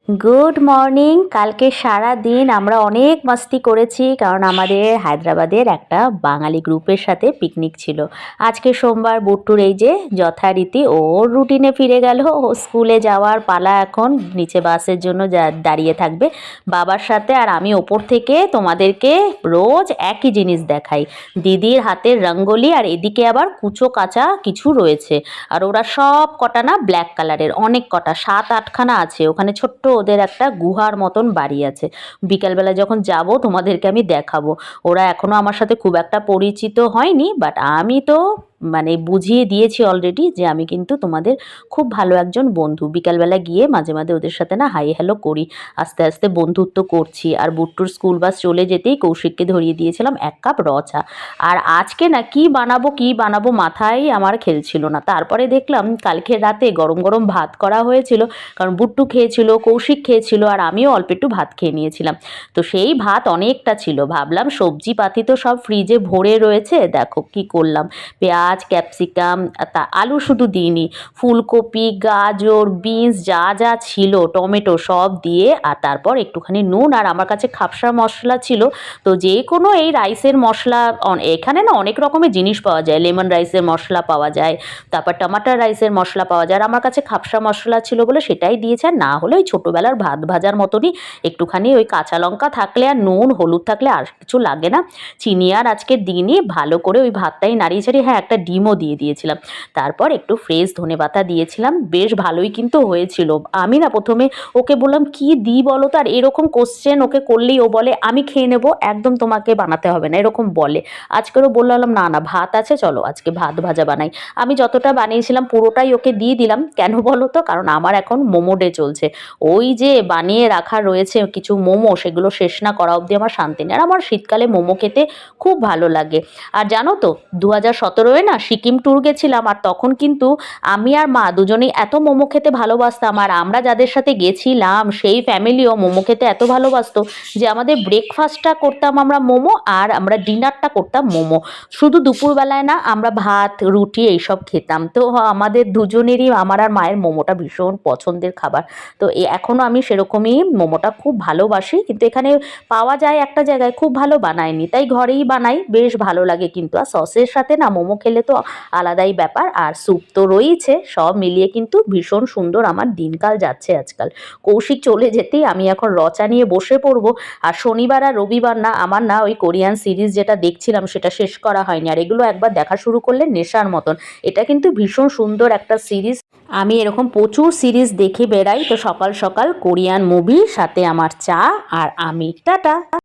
Good morning. কালকে সারা দিন আমরা অনেক মাস্তি করেছি, কারণ আমাদের হায়দ্রাবাদের একটা বাঙালি গ্রুপের সাথে পিকনিক ছিল। আজকে সোমবার, বুট্টুর এই যে যথারীতি ওর রুটিনে ফিরে গেল। ও স্কুলে যাওয়ার পালা, এখন নিচে বাসের জন্য দাঁড়িয়ে থাকবে বাবার সাথে। আর আমি ওপর থেকে তোমাদেরকে রোজ একই জিনিস দেখাই, দিদির হাতের রঙ্গোলি, আর এদিকে আবার কুচো কাঁচা কিছু রয়েছে। আর ওরা সব কটা না ব্ল্যাক কালারের, অনেক কটা 7-8খানা আছে। ওখানে ছোট্ট ওদের একটা গুহার মতন বাড়ি আছে। বিকালবেলা যখন যাব তোমাদেরকে আমি দেখাবো। ওরা এখনও আমার সাথে খুব একটা পরিচিত হয়নি, বাট আমি তো মানে বুঝিয়ে দিয়েছি অলরেডি যে আমি কিন্তু তোমাদের খুব ভালো একজন বন্ধু। বিকালবেলা গিয়ে মাঝে মাঝে ওদের সাথে না হাই হ্যালো করি, আস্তে আস্তে বন্ধুত্ব করছি। আর বুট্টুর স্কুল বাস চলে যেতেই কৌশিককে ধরিয়ে দিয়েছিলাম 1 কাপ র চা। আর আজকে না কি বানাবো মাথায় আমার খেলছিল না। তারপরে দেখলাম কালকে রাতে গরম গরম ভাত করা হয়েছিল, কারণ বুট্টু খেয়েছিল, কৌশিক খেয়েছিল, আর আমিও অল্প একটু ভাত খেয়ে নিয়েছিলাম। তো সেই ভাত অনেকটা ছিল, ভাবলাম সবজি পাতি তো সব ফ্রিজে ভরে রয়েছে, দেখো কি করলাম। পেঁয়াজ, ক্যাপসিকাম, তা আলু শুধু দিইনি, ফুলকপি, গাজর, বিনস যা যা ছিল, টমেটো সব দিয়ে, আর তারপর একটুখানি নুন, আর আমার কাছে খাপসা মশলা ছিল। তো যে কোনো এই রাইসের মশলা, এখানে না অনেক রকমের জিনিস পাওয়া যায়, লেমন রাইসের মশলা পাওয়া যায়, তারপর টমাটার রাইসের মশলা পাওয়া যায়। আর আমার কাছে খাপসা মশলা ছিল বলে সেটাই দিয়েছে। আর না হলে ওই ছোটোবেলার ভাত ভাজার মতনই একটুখানি ওই কাঁচা লঙ্কা থাকলে আর নুন হলুদ থাকলে আর কিছু লাগে না। চিনি আর আজকের দিনই ভালো করে ওই ভাতটাই নাড়িয়ে ছাড়িয়ে, হ্যাঁ একটা ডিমও দিয়ে দিয়েছিলাম। তারপর একটু ফ্রেশ ধনেপাতা দিয়েছিলাম, বেশ ভালোই কিন্তু হয়েছিল। আমি না প্রথমে ওকে বললাম কি দিই বলো তো, আর এরকম কোশ্চেন ওকে করলেই ও বলে আমি খেয়ে নেবো, একদম তোমাকে বানাতে হবে না, এরকম বলে। আজকেরও বললাম না না ভাত আছে, চলো আজকে ভাত ভাজা বানাই। আমি যতটা বানিয়েছিলাম পুরোটাই ওকে দিয়ে দিলাম। কেন বলো তো, কারণ আমার এখন মোমো ডে চলছে। ওই যে বানিয়ে রাখা রয়েছে কিছু মোমো, সেগুলো শেষ না করা অবধি আমার শান্তি নেই। আর আমার শীতকালে মোমো খেতে খুব ভালো লাগে। আর জানো তো 2017-এ না সিকিম ট্যুর গেছিলাম, আর তখন কিন্তু আমি আর মা দুজনেই এত মোমো খেতে ভালোবাসতাম। আর আমরা যাদের সাথে গেছিলাম সেই ফ্যামিলিও মোমো খেতে এত ভালোবাসতো যে আমাদের ব্রেকফাস্টটা করতাম আমরা মোমো, আর আমরা ডিনারটা করতাম মোমো। শুধু দুপুরবেলায় না, আমরা ভাত রুটি এইসব খেতাম। তো আমাদের দুজনেরই, আমার আর মায়ের মোমোটা ভীষণ পছন্দের খাবার। তো এখনও আমি সেরকমই মোমোটা খুব ভালোবাসি, কিন্তু এখানে পাওয়া যায় একটা জায়গায়, খুব ভালো বানায়নি, তাই ঘরেই বানাই, বেশ ভালো লাগে কিন্তু। আর সসের সাথে না মোমো খেলে তো আলাদাই ব্যাপার। আর স্যুপ তো রয়েছে, সব মিলিয়ে কিন্তু ভীষণ সুন্দর আমার দিনকাল যাচ্ছে আজকাল। কৌশিক চলে যেতেই আমি এখন রচা নিয়ে বসে পড়বো। আর শনিবার আর রবিবার না আমার না ওই কোরিয়ান সিরিজ যেটা দেখছিলাম সেটা শেষ করা হয়নি। আর এগুলো একবার দেখা শুরু করলে নেশার মতন। এটা কিন্তু ভীষণ সুন্দর একটা সিরিজ। আমি এরকম প্রচুর সিরিজ দেখে বেড়াই। তো সকাল সকাল কোরিয়ান মুভি, সাথে আমার চা, আর আমি টাটা।